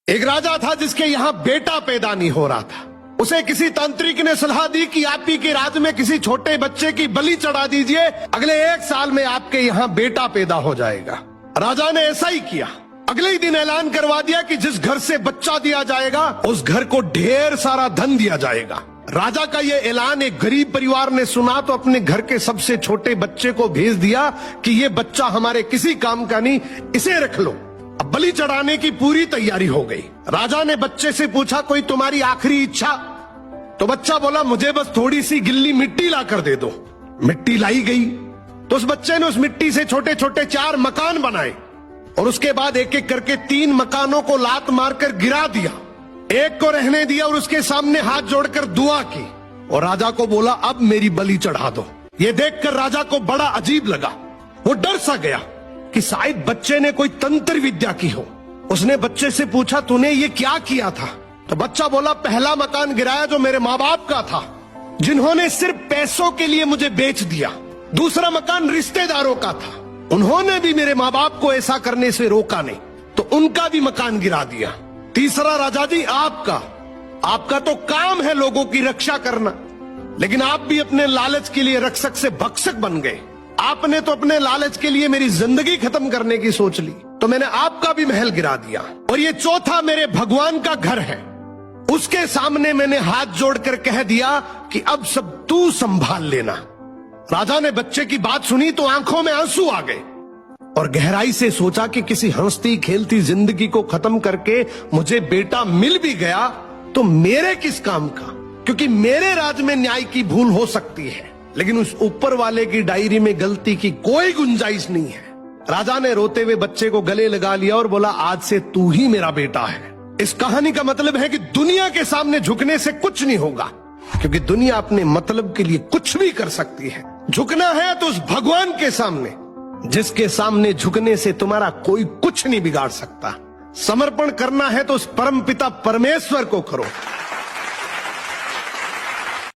एक राजा था जिसके यहाँ बेटा पैदा नहीं हो रहा था। उसे किसी तांत्रिक ने सलाह दी कि आप ही के राज्य में किसी छोटे बच्चे की बलि चढ़ा दीजिए, अगले 1 साल में आपके यहाँ बेटा पैदा हो जाएगा। राजा ने ऐसा ही किया। अगले ही दिन ऐलान करवा दिया कि जिस घर से बच्चा दिया जाएगा उस घर को ढेर सारा धन दिया जाएगा। राजा का ये ऐलान एक गरीब परिवार ने सुना तो अपने घर के सबसे छोटे बच्चे को भेज दिया कि ये बच्चा हमारे किसी काम का नहीं, इसे रख लो। अब बलि चढ़ाने की पूरी तैयारी हो गई। राजा ने बच्चे से पूछा, कोई तुम्हारी आखिरी इच्छा? तो बच्चा बोला, मुझे बस थोड़ी सी गिल्ली मिट्टी ला कर दे दो। मिट्टी लाई गई तो उस बच्चे ने उस मिट्टी से छोटे छोटे 4 मकान बनाए और उसके बाद एक एक करके 3 मकानों को लात मारकर गिरा दिया, एक को रहने दिया और उसके सामने हाथ जोड़कर दुआ की और राजा को बोला, अब मेरी बलि चढ़ा दो। ये देखकर राजा को बड़ा अजीब लगा। वो डर सा गया कि शायद बच्चे ने कोई तंत्र विद्या की हो। उसने बच्चे से पूछा, तूने ये क्या किया था? तो बच्चा बोला, पहला मकान गिराया जो मेरे माँ बाप का था, जिन्होंने सिर्फ पैसों के लिए मुझे बेच दिया। दूसरा मकान रिश्तेदारों का था, उन्होंने भी मेरे माँ बाप को ऐसा करने से रोका नहीं, तो उनका भी मकान गिरा दिया। तीसरा राजा जी आपका तो काम है लोगों की रक्षा करना, लेकिन आप भी अपने लालच के लिए रक्षक से भक्षक बन गए। आपने तो अपने लालच के लिए मेरी जिंदगी खत्म करने की सोच ली, तो मैंने आपका भी महल गिरा दिया। और ये चौथा मेरे भगवान का घर है, उसके सामने मैंने हाथ जोड़कर कह दिया कि अब सब तू संभाल लेना। राजा ने बच्चे की बात सुनी तो आंखों में आंसू आ गए और गहराई से सोचा कि किसी हंसती खेलती जिंदगी को खत्म करके मुझे बेटा मिल भी गया तो मेरे किस काम का, क्योंकि मेरे राज में न्याय की भूल हो सकती है लेकिन उस ऊपर वाले की डायरी में गलती की कोई गुंजाइश नहीं है। राजा ने रोते हुए बच्चे को गले लगा लिया और बोला, आज से तू ही मेरा बेटा है। इस कहानी का मतलब है कि दुनिया के सामने झुकने से कुछ नहीं होगा, क्योंकि दुनिया अपने मतलब के लिए कुछ भी कर सकती है। झुकना है तो उस भगवान के सामने, जिसके सामने झुकने से तुम्हारा कोई कुछ नहीं बिगाड़ सकता। समर्पण करना है तो उस परमपिता परमेश्वर को करो।